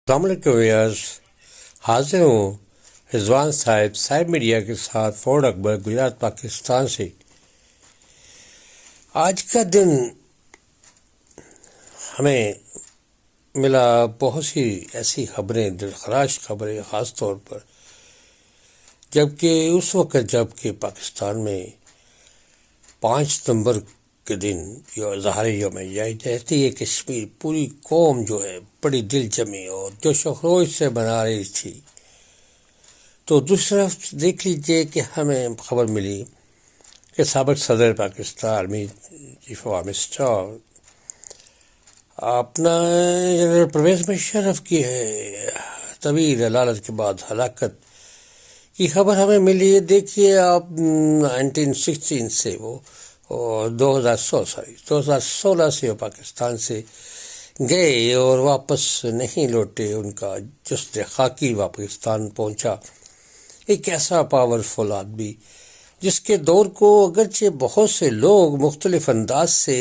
السلام علیکم ویئرز، حاضر ہوں رضوان صاحب میڈیا کے ساتھ فورڈ اکبر گجرات پاکستان سے۔ آج کا دن ہمیں ملا بہت سی ایسی خبریں، دلخراش خبریں، خاص طور پر جبکہ اس وقت جب کہ پاکستان میں 5 ستمبر کے دن اظہار یوم یکجہتی کشمیر پوری قوم جو ہے بڑی دل جمی اور جوش و خروش سے منا رہی تھی، تو دوسری طرف دیکھ لیجئے کہ ہمیں خبر ملی کہ سابق صدر Pakistan army chief of army staff اپنا جنرل پرویز مشرف کی طویل علالت کے بعد ہلاکت کی خبر ہمیں ملی ہے۔ دیکھیے آپ 1916 سے وہ 2016 سے وہ پاکستان سے گئے اور واپس نہیں لوٹے، ان کا جسد خاکی پاکستان پہنچا۔ ایک ایسا پاورفل آدمی جس کے دور کو اگرچہ بہت سے لوگ مختلف انداز سے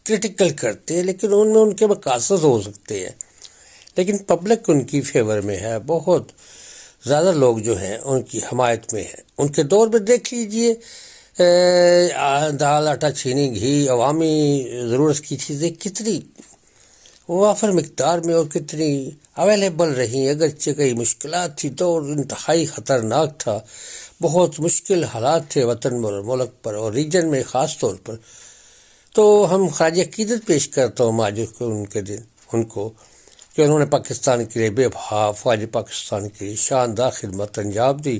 کرٹیکل کرتے ہیں، لیکن ان میں ان کے مقاصد ہو سکتے ہیں، لیکن پبلک ان کی فیور میں ہے، بہت زیادہ لوگ جو ہیں ان کی حمایت میں ہیں۔ ان کے دور میں دیکھ لیجئے دال، آٹا، چینی، گھی، عوامی ضرورت کی چیزیں کتنی وافر مقدار میں اور کتنی اویلیبل رہیں، اگرچہ کئی مشکلات تھی، دور انتہائی خطرناک تھا، بہت مشکل حالات تھے وطن اور ملک پر اور ریجن میں خاص طور پر۔ تو ہم خراج عقیدت پیش کرتا ہوں آج ان کو کہ انہوں نے پاکستان کے لیے بے بہا فوج پاکستان کے لیے شاندار خدمت انجام دی۔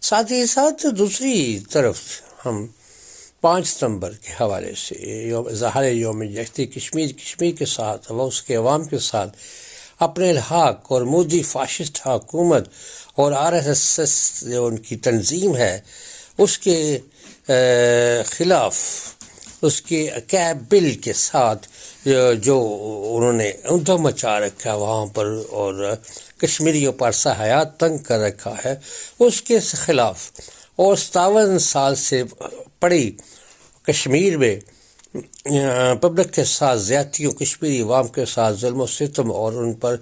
ساتھ ہی ساتھ دوسری طرف ہم 5 ستمبر کے حوالے سے اظہار یوم یکجہتی کشمیر کے ساتھ اور اس کے عوام کے ساتھ اپنے الحاق اور مودی فاشسٹ حکومت اور RSS جو ان کی تنظیم ہے اس کے خلاف، اس کے کیب بل کے ساتھ جو انہوں نے ادھم مچا رکھا وہاں پر اور کشمیریوں پر عرصہ حیات تنگ کر رکھا ہے، اس کے خلاف اور 57 سال سے پڑی کشمیر میں پبلک کے ساتھ زیادتیوں، کشمیری عوام کے ساتھ ظلم و ستم اور ان پر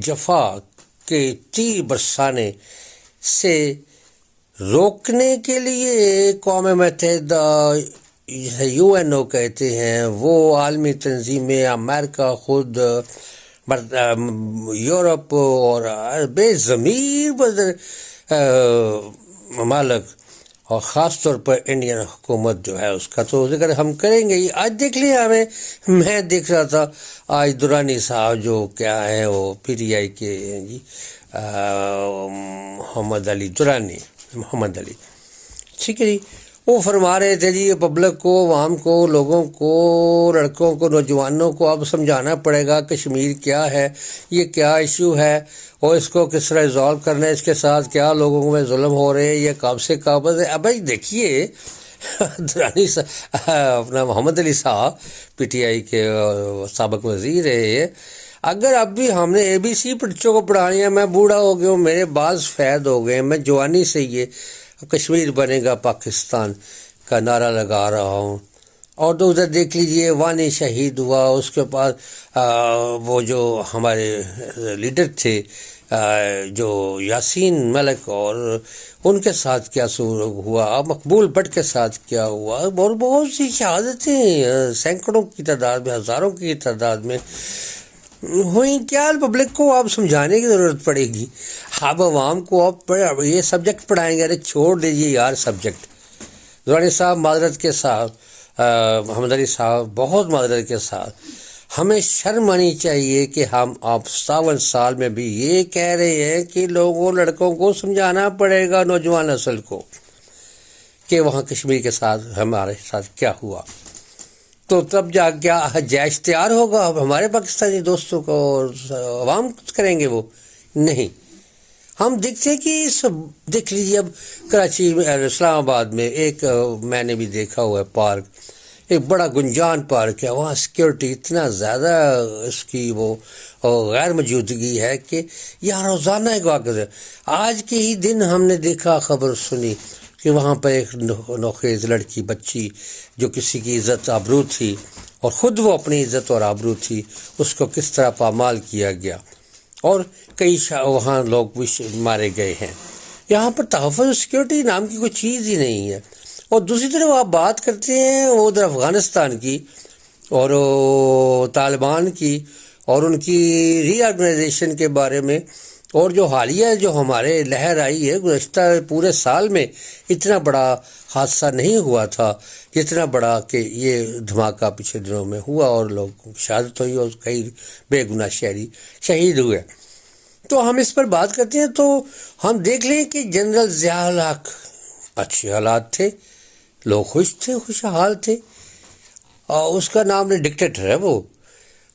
جفا کے تیر برسانے سے روکنے کے لیے اقوام متحدہ UNO کہتے ہیں، وہ عالمی تنظیمیں، امریکہ خود، یورپ اور بے ضمیر ممالک اور خاص طور پر انڈین حکومت جو ہے اس کا تو ذکر ہم کریں گے۔ آج دیکھ لیا میں دیکھ رہا تھا آج درانی صاحب جو کیا ہیں وہ PTI کے محمد علی درانی، ٹھیک ہے جی، وہ فرما رہے تھے جی پبلک کو، عوام کو، لوگوں کو، لڑکوں کو، نوجوانوں کو اب سمجھانا پڑے گا کشمیر کیا ہے، یہ کیا ایشو ہے اور اس کو کس طرح ریزالو کرنا ہے، اس کے ساتھ کیا لوگوں میں ظلم ہو رہے ہیں، یہ کب سے قابض ہے۔ اب دیکھیے درانی اپنا محمد علی صاحب PTI کے سابق وزیر ہے، اگر اب بھی ہم نے ABC بچوں کو پڑھانی ہے، میں بوڑھا ہو گیا ہوں، میرے بال سفید ہو گئے، میں جوانی سے یہ کشمیر بنے گا پاکستان کا نعرہ لگا رہا ہوں، اور تو ادھر دیکھ لیجئے وانی شہید ہوا، اس کے بعد وہ جو ہمارے لیڈر تھے جو یاسین ملک اور ان کے ساتھ کیا ہوا، مقبول بٹ کے ساتھ کیا ہوا، اور بہت سی شہادتیں سینکڑوں کی تعداد میں، ہزاروں کی تعداد میں ہوئی۔ کیا پبلک کو آپ سمجھانے کی ضرورت پڑے گی؟ آپ عوام کو آپ یہ سبجیکٹ پڑھائیں گے؟ ارے چھوڑ دیجیے یار سبجیکٹ۔ درانی صاحب معذرت کے ساتھ، محمد علی صاحب بہت معذرت کے ساتھ، ہمیں شرم آنی چاہیے کہ ہم آپ 57 سال میں بھی یہ کہہ رہے ہیں کہ لوگوں، لڑکوں کو سمجھانا پڑے گا، نوجوان نسل کو، کہ وہاں کشمیر کے ساتھ ہمارے ساتھ کیا ہوا، تو تب جا کیا جیش تیار ہوگا ہمارے پاکستانی دوستوں کو اور عوام کریں گے وہ؟ نہیں۔ ہم دیکھتے ہیں کہ دیکھ لیجیے اب کراچی میں، اسلام آباد میں ایک میں نے بھی دیکھا ہوا ہے پارک، ایک بڑا گنجان پارک ہے، وہاں سیکیورٹی اتنا زیادہ اس کی وہ غیر موجودگی ہے کہ یہاں روزانہ ایک واقعہ ہے۔ آج کے ہی دن ہم نے دیکھا، خبر سنی کہ وہاں پر ایک نوخیز لڑکی، بچی جو کسی کی عزت آبرو تھی اور خود وہ اپنی عزت اور آبرو تھی، اس کو کس طرح پامال کیا گیا اور کئی وہاں لوگ بھی مارے گئے ہیں. یہاں پر تحفظ و سیکورٹی نام کی کوئی چیز ہی نہیں ہے. اور دوسری طرف آپ بات کرتے ہیں ادھر افغانستان کی اور طالبان کی اور ان کی ری آرگنائزیشن کے بارے میں، اور جو حالیہ جو ہمارے لہر آئی ہے گزشتہ پورے سال میں اتنا بڑا حادثہ نہیں ہوا تھا جتنا بڑا کہ یہ دھماکہ پچھلے دنوں میں ہوا اور لوگوں کی شہادت ہوئی اور کئی بے گناہ شہری شہید ہوئے. تو ہم اس پر بات کرتے ہیں تو ہم دیکھ لیں کہ جنرل ضیاء الحق اچھے حالات تھے، لوگ خوش تھے، خوشحال تھے، اور اس کا نام ڈکٹیٹر ہے وہ.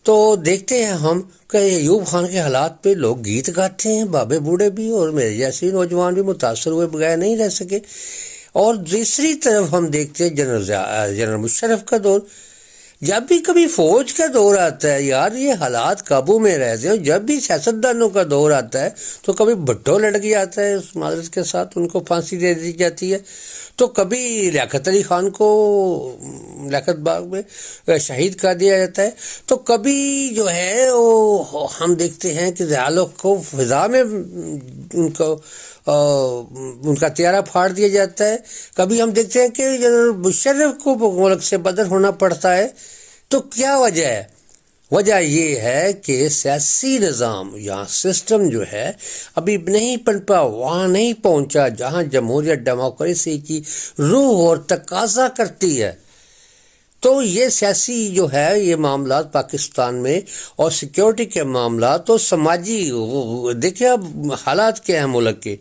تو دیکھتے ہیں ہم کہ ایوب خان کے حالات پہ لوگ گیت گاتے ہیں، بابے بوڑھے بھی اور میرے جیسے نوجوان بھی متاثر ہوئے بغیر نہیں رہ سکے. اور دوسری طرف ہم دیکھتے ہیں جنرل مشرف کا دور. جب بھی کبھی فوج کا دور آتا ہے یار یہ حالات قابو میں رہتے ہیں. جب بھی سیاستدانوں کا دور آتا ہے تو کبھی بھٹو لڑ گیا آتا ہے اس معذرت کے ساتھ، ان کو پھانسی دے دی جاتی ہے، تو کبھی لیاقت علی خان کو لیاقت باغ میں شہید کر دیا جاتا ہے، تو کبھی جو ہے وہ ہم دیکھتے ہیں کہ ضیاء الحق کو فضا میں ان کا طیارہ پھاڑ دیا جاتا ہے. کبھی ہم دیکھتے ہیں کہ جنرل مشرف کو ملک سے بدر ہونا پڑتا ہے. تو کیا وجہ ہے؟ وجہ یہ ہے کہ سیاسی نظام یا سسٹم جو ہے ابھی نہیں پنپا، وہاں نہیں پہنچا جہاں جمہوریت ڈیموکریسی کی روح اور تقاضا کرتی ہے. تو یہ سیاسی جو ہے یہ معاملات پاکستان میں اور سیکیورٹی کے معاملات اور سماجی دیکھیں اب حالات کیا ہیں ملک کے.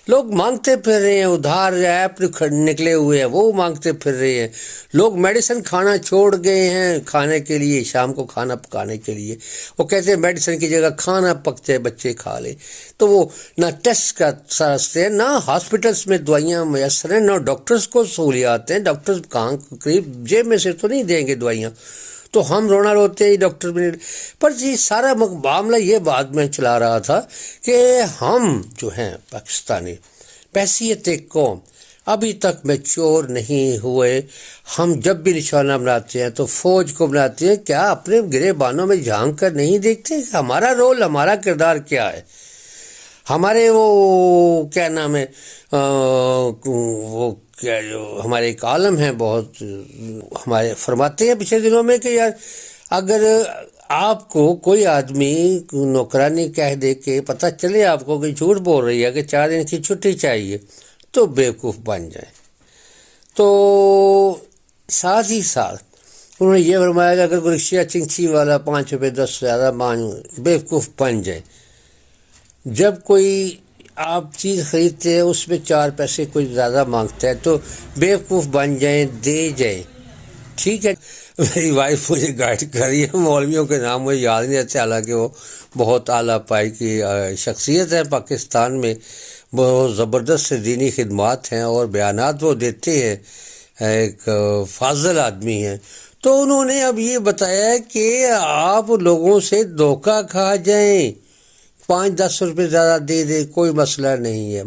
لوگ مانگتے پھر رہے ہیں، ادھار ایپ نکلے ہوئے ہیں وہ مانگتے پھر رہے ہیں. لوگ میڈیسن کھانا چھوڑ گئے ہیں کھانے کے لیے، شام کو کھانا پکانے کے لیے. وہ کہتے ہیں میڈیسن کی جگہ کھانا پکتے بچے کھا لیں. تو وہ نہ ٹیسٹ کا سرستے ہیں، نہ ہاسپٹلس میں دوائیاں میسر ہیں، نہ ڈاکٹرز کو سہولیات ہیں. ڈاکٹرز کہاں قریب جیب میں سے تو نہیں دیں گے دوائیاں. تو ہم رونا روتے ہیں ڈاکٹر میں. پر یہ سارا معاملہ یہ بات میں چلا رہا تھا کہ ہم جو ہیں پاکستانی بحیثیت قوم ابھی تک میچور نہیں ہوئے. ہم جب بھی نشانہ بناتے ہیں تو فوج کو بناتے ہیں، کیا اپنے گرے بانوں میں جھانک کر نہیں دیکھتے کہ ہمارا رول، ہمارا کردار کیا ہے. ہمارے وہ کیا نام ہے وہ کیا جو ہمارے ایک عالم ہیں بہت ہمارے فرماتے ہیں پچھلے دنوں میں کہ یار اگر آپ کو کوئی آدمی نوکرانی کہہ دے کہ پتہ چلے آپ کو کہ جھوٹ بول رہی ہے کہ 4 دن کی چھٹی چاہیے تو بیوقوف بن جائیں. تو ساتھ ہی ساتھ انہوں نے یہ فرمایا کہ اگر کوئی رکشہ چنگچی والا 5 روپے 10 زیادہ مانگ بیوقوف بن جائے. جب کوئی آپ چیز خریدتے ہیں اس میں 4 پیسے کوئی زیادہ مانگتا ہے تو بیوقوف بن جائیں، دے جائیں. ٹھیک ہے، میری وائف مجھے گائیڈ کر رہی ہے، مولویوں کے نام مجھے یاد نہیں رہتے، حالانکہ وہ بہت اعلیٰ پائی کی شخصیت ہے پاکستان میں، بہت زبردست دینی خدمات ہیں اور بیانات وہ دیتے ہیں، ایک فاضل آدمی ہیں. تو انہوں نے اب یہ بتایا کہ آپ لوگوں سے دھوکہ کھا جائیں، 5-10 روپے زیادہ دے دے کوئی مسئلہ نہیں ہے.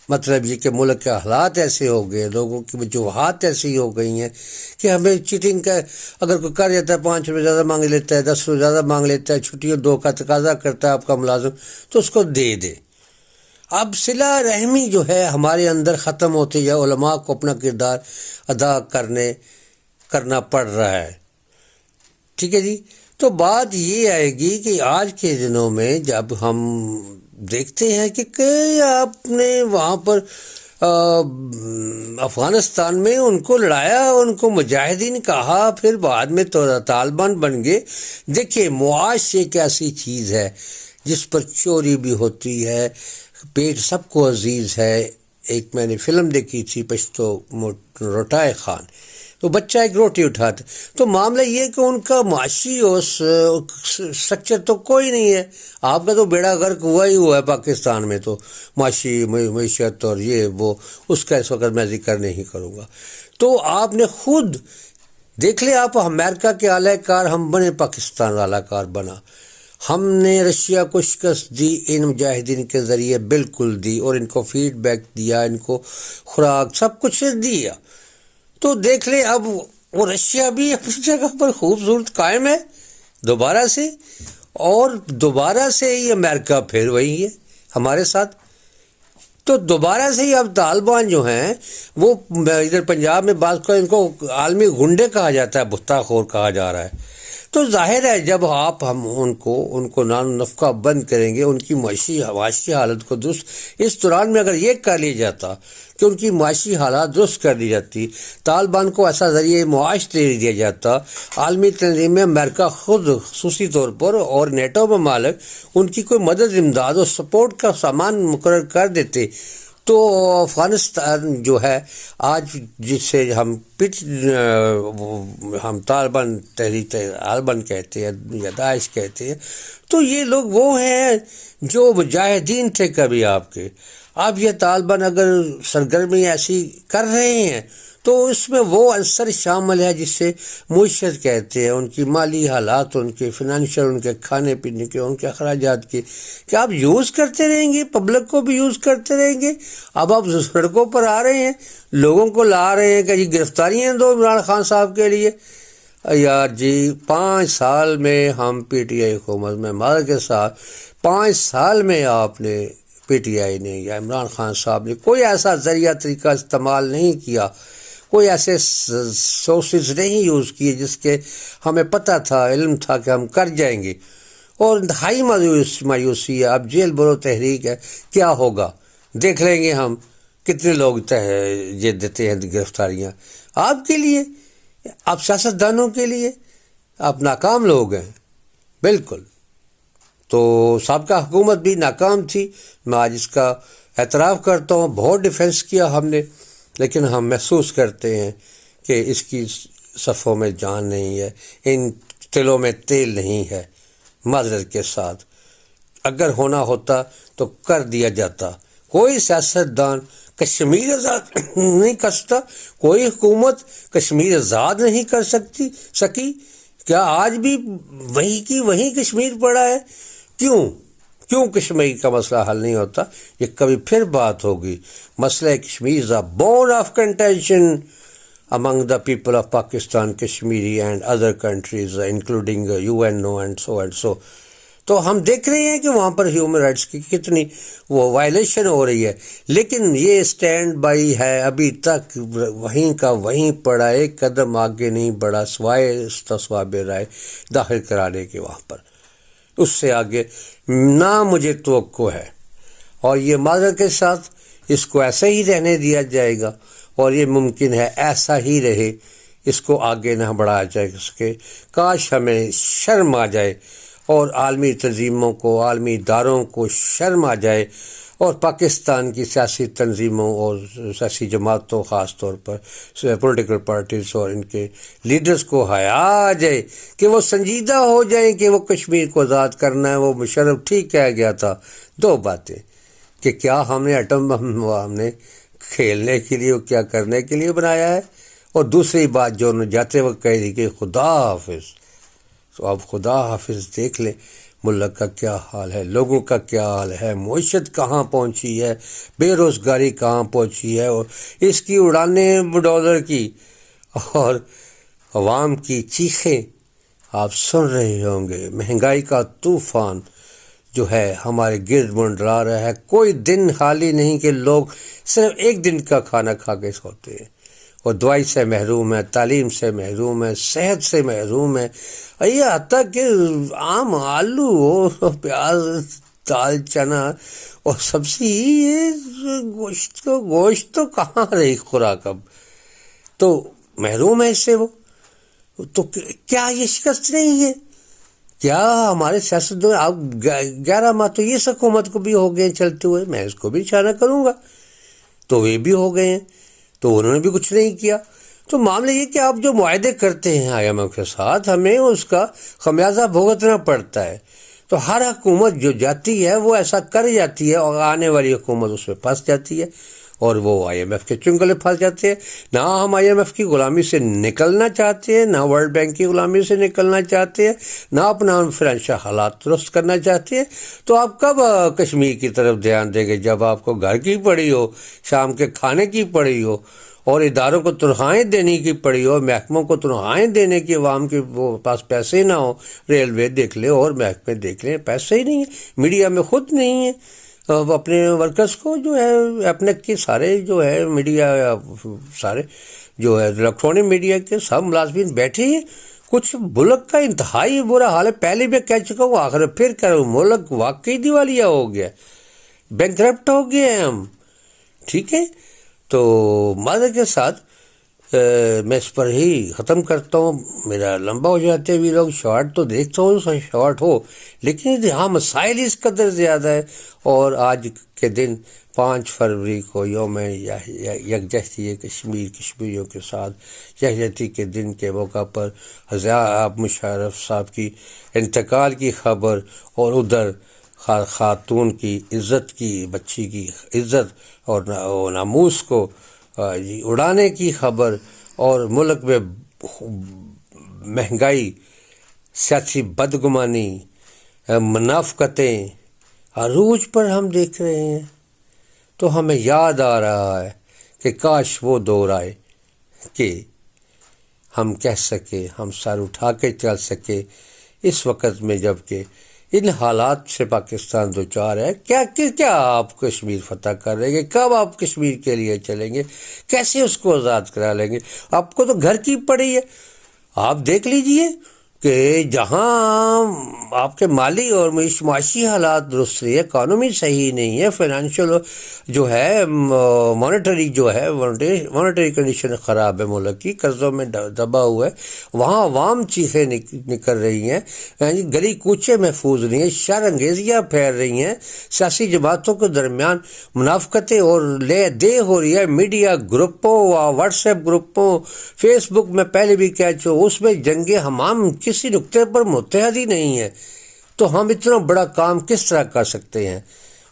مطلب یہ کہ ملک کے حالات ایسے ہو گئے، لوگوں کی وجوہات ایسی ہو گئی ہیں کہ ہمیں چیٹنگ کا اگر کوئی کر جاتا ہے 5 روپے زیادہ مانگ لیتا ہے، 10 روپے زیادہ مانگ لیتا ہے، چھٹیوں 2 کا تقاضا کرتا ہے آپ کا ملازم تو اس کو دے دے. اب صلہ رحمی جو ہے ہمارے اندر ختم ہوتی ہے، علماء کو اپنا کردار ادا کرنا پڑ رہا ہے. ٹھیک ہے جی. تو بات یہ آئے گی کہ آج کے دنوں میں جب ہم دیکھتے ہیں کہ آپ نے وہاں پر افغانستان میں ان کو لڑایا، ان کو مجاہدین کہا، پھر بعد میں تو طالبان بن گئے. دیکھیں معاش ایک ایسی چیز ہے جس پر چوری بھی ہوتی ہے، پیٹ سب کو عزیز ہے. ایک میں نے فلم دیکھی تھی پشتو روٹائے خان، تو بچہ ایک روٹی اٹھاتا، تو معاملہ یہ کہ ان کا معاشی اسٹرکچر تو کوئی نہیں ہے. آپ کا تو بیڑا غرق ہوا ہی ہوا ہے پاکستان میں، تو معاشی معیشت اور یہ وہ اس کا اس وقت میں ذکر نہیں کروں گا. تو آپ نے خود دیکھ لیں، آپ امریکہ کے اعلی کار، ہم بنے پاکستان اعلی کار بنا. ہم نے رشیا کو شکست دی ان مجاہدین کے ذریعے، بالکل دی، اور ان کو فیڈ بیک دیا، ان کو خوراک سب کچھ دیا. تو دیکھ لیں اب وہ رشیا بھی اپنی جگہ پر خوبصورت قائم ہے دوبارہ سے، اور دوبارہ سے ہی امریکہ پھر وہی ہے ہمارے ساتھ. تو دوبارہ سے ہی اب طالبان جو ہیں وہ ادھر پنجاب میں بعض کو ان کو عالمی غنڈے کہا جاتا ہے، بھتہ خور کہا جا رہا ہے. تو ظاہر ہے جب ہم ان کو نان نفقہ بند کریں گے، ان کی معاشی حالت کو درست، اس دوران میں اگر یہ کر لیا جاتا کہ ان کی معاشی حالات درست کر دی جاتی، طالبان کو ایسا ذریعہ معاش دے دیا جاتا، عالمی تنظیم میں امریکہ خود خصوصی طور پر اور نیٹو ممالک ان کی کوئی مدد، امداد اور سپورٹ کا سامان مقرر کر دیتے، تو افغانستان جو ہے آج جس سے ہم طالبان تحریک طالبان کہتے ہیں یا داعش کہتے ہیں، تو یہ لوگ وہ ہیں جو مجاہدین تھے کبھی آپ کے. اب یہ طالبان اگر سرگرمی ایسی کر رہے ہیں تو اس میں وہ عنصر شامل ہے جس سے معیشت کہتے ہیں، ان کی مالی حالات، ان کے فنانشل، ان کے کھانے پینے کے، ان کے اخراجات کے، کہ آپ یوز کرتے رہیں گے، پبلک کو بھی یوز کرتے رہیں گے. اب آپ سڑکوں پر آ رہے ہیں، لوگوں کو لا رہے ہیں کہ جی گرفتاریاں دو عمران خان صاحب کے لیے. یار جی 5 سال میں ہم پی ٹی آئی حکومت میں مدد کے ساتھ 5 سال میں آپ نے پی ٹی آئی نے یا عمران خان صاحب نے کوئی ایسا ذریعہ طریقہ استعمال نہیں کیا، کوئی ایسے سورسز نہیں یوز کیے جس کے ہمیں پتہ تھا، علم تھا کہ ہم کر جائیں گے. اور انتہائی مایوسی ہے. اب جیل برو تحریک ہے، کیا ہوگا دیکھ لیں گے ہم، کتنے لوگ یہ دیتے ہیں گرفتاریاں آپ کے لیے، آپ سیاستدانوں کے لیے. آپ ناکام لوگ ہیں بالکل. تو سابقہ حکومت بھی ناکام تھی، میں آج اس کا اعتراف کرتا ہوں، بہت ڈیفنس کیا ہم نے، لیکن ہم محسوس کرتے ہیں کہ اس کی صفوں میں جان نہیں ہے، ان تلوں میں تیل نہیں ہے. معذرت کے ساتھ اگر ہونا ہوتا تو کر دیا جاتا. کوئی سیاستدان کشمیر آزاد نہیں کر سکتا، کوئی حکومت کشمیر آزاد نہیں کر سکی. کیا آج بھی وہیں کشمیر پڑا ہے؟ کیوں کشمیر کا مسئلہ حل نہیں ہوتا؟ یہ کبھی پھر بات ہوگی. مسئلہ Kashmir is a bone of contention among the people of Pakistan, Kashmiri and other countries including UNO and so. تو ہم دیکھ رہے ہیں کہ وہاں پر ہیومن رائٹس کی کتنی وہ وائلیشن ہو رہی ہے، لیکن یہ سٹینڈ بائی ہے، ابھی تک وہیں کا وہیں پڑا، ایک قدم آگے نہیں بڑھا سوائے استصواب رائے داخل کرانے کے. وہاں پر اس سے آگے نہ مجھے توقع ہے، اور یہ معذرت کے ساتھ اس کو ایسا ہی رہنے دیا جائے گا، اور یہ ممکن ہے ایسا ہی رہے، اس کو آگے نہ بڑھایا جا سکے. کاش ہمیں شرم آ جائے اور عالمی تنظیموں کو، عالمی اداروں کو شرم آ جائے، اور پاکستان کی سیاسی تنظیموں اور سیاسی جماعتوں، خاص طور پر پولیٹیکل پارٹیز اور ان کے لیڈرز کو حیا آ جائے کہ وہ سنجیدہ ہو جائیں کہ وہ کشمیر کو آزاد کرنا ہے. وہ مشرف ٹھیک کہہ گیا تھا. 2 باتیں کہ کیا ہم نے ایٹم بم ہم نے کھیلنے کے لیے، کیا کرنے کے لیے بنایا ہے، اور دوسری بات جو انہوں نے جاتے وقت کہی تھی کہ خدا حافظ. تو اب خدا حافظ دیکھ لیں ملک کا کیا حال ہے، لوگوں کا کیا حال ہے، معیشت کہاں پہنچی ہے، بے روزگاری کہاں پہنچی ہے، اور اس کی اڑانیں ڈالر کی اور عوام کی چیخیں آپ سن رہے ہوں گے. مہنگائی کا طوفان جو ہے ہمارے گرد منڈلا رہا ہے. کوئی دن خالی نہیں کہ لوگ صرف ایک دن کا کھانا کھا کے سوتے ہیں، اور دوائی سے محروم ہے، تعلیم سے محروم ہے، صحت سے محروم ہے. یہ حتیٰ کہ عام آلو، پیاز، دال، چنا اور سبزی، یہ گوشت تو کہاں رہی خوراک اب، تو محروم ہے اس سے وہ. تو کیا یہ شکست نہیں ہے؟ کیا ہمارے سیاستدان اب 11 ماہ تو یہ حکومت کو بھی ہو گئے چلتے ہوئے، میں اس کو بھی اشارہ کروں گا، تو وہ بھی ہو گئے ہیں، تو انہوں نے بھی کچھ نہیں کیا. تو معاملہ یہ کہ آپ جو معاہدے کرتے ہیں آئی ایم ایف کے ساتھ، ہمیں اس کا خمیازہ بھگتنا پڑتا ہے. تو ہر حکومت جو جاتی ہے وہ ایسا کر جاتی ہے، اور آنے والی حکومت اس میں پھنس جاتی ہے، اور وہ آئی ایم ایف کے چنگلے پھنس جاتے ہیں. نہ ہم آئی ایم ایف کی غلامی سے نکلنا چاہتے ہیں، نہ ورلڈ بینک کی غلامی سے نکلنا چاہتے ہیں، نہ اپنا فنانشل حالات درست کرنا چاہتے ہیں. تو آپ کب کشمیر کی طرف دھیان دیں گے؟ جب آپ کو گھر کی پڑی ہو، شام کے کھانے کی پڑی ہو، اور اداروں کو تنخواہیں دینے کی پڑی ہو، محکموں کو تنخواہیں دینے کی، عوام کے وہ پاس پیسے ہی نہ ہو، ریلوے دیکھ لیں اور محکمے دیکھ لیں، پیسے ہی نہیں ہیں، میڈیا میں خود نہیں ہے، اپنے ورکرز کو جو ہے اپنے کے سارے جو ہے میڈیا سارے جو ہے الیکٹرانک میڈیا کے سب ملازمین بیٹھے ہیں. کچھ ملک کا انتہائی برا حال ہے. پہلے بھی کہہ چکا ہوں، آخر پھر کہہ رہا ہوں، ملک واقعی دیوالیہ ہو گیا، بینکرپٹ ہو گئے ہیں ہم. ٹھیک ہے، تو معذرت کے ساتھ میں اس پر ہی ختم کرتا ہوں. میرا لمبا ہو جاتے ہیں لوگ، شارٹ تو دیکھتا ہوں شارٹ ہو، لیکن یہاں مسائل اس قدر زیادہ ہے. اور آج کے دن 5 فروری کو یوم یکجہتی کشمیریوں کے ساتھ یکجہتی کے دن کے موقع پر حضرت مشرف صاحب کی انتقال کی خبر، اور ادھر خاتون کی عزت کی، بچی کی عزت اور ناموس کو اڑانے کی خبر، اور ملک میں مہنگائی، سیاسی بدگمانی، منافقتیں عروج پر ہم دیکھ رہے ہیں. تو ہمیں یاد آ رہا ہے کہ کاش وہ دور آئے کہ ہم کہہ سکے، ہم سر اٹھا کے چل سکے اس وقت میں، جب کہ ان حالات سے پاکستان دوچار ہے. کیا آپ کشمیر فتح کر رہے ہیں؟ کب آپ کشمیر کے لیے چلیں گے؟ کیسے اس کو آزاد کرا لیں گے؟ آپ کو تو گھر کی پڑی ہے. آپ دیکھ لیجئے کہ جہاں آپ کے مالی اور معاشی حالات درست نہیں ہے، اکانومی صحیح نہیں ہے، فائنینشیل جو ہے مانیٹری جو ہے مانیٹری کنڈیشن خراب ہے، ملک کی قرضوں میں دبا ہوا ہے، وہاں عوام چیخیں نکل رہی ہیں، گلی کوچے محفوظ نہیں ہیں، شر انگیزیاں پھیل رہی ہیں، سیاسی جماعتوں کے درمیان منافقتیں اور لے دے ہو رہی ہے، میڈیا گروپوں، واٹس ایپ گروپوں، فیس بک میں پہلے بھی کہہ چکا، اس میں جنگ حمام کسی نقطے پر متحد ہی نہیں ہے. تو ہم اتنا بڑا کام کس طرح کر سکتے ہیں؟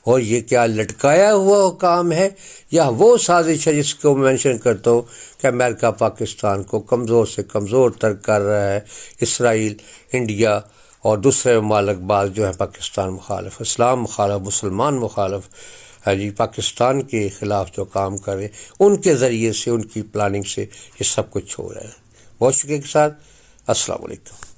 اور یہ کیا لٹکایا ہوا کام ہے یا وہ سازش ہے جس کو میں مینشن کرتا ہوں کہ امریکہ پاکستان کو کمزور سے کمزور تر کر رہا ہے، اسرائیل، انڈیا اور دوسرے ممالک بعض جو ہیں پاکستان مخالف، اسلام مخالف، مسلمان مخالف، پاکستان کے خلاف جو کام کر رہے ہیں، ان کے ذریعے سے، ان کی پلاننگ سے یہ سب کچھ ہو رہا ہے. بہت شکریہ کے ساتھ السلام علیکم.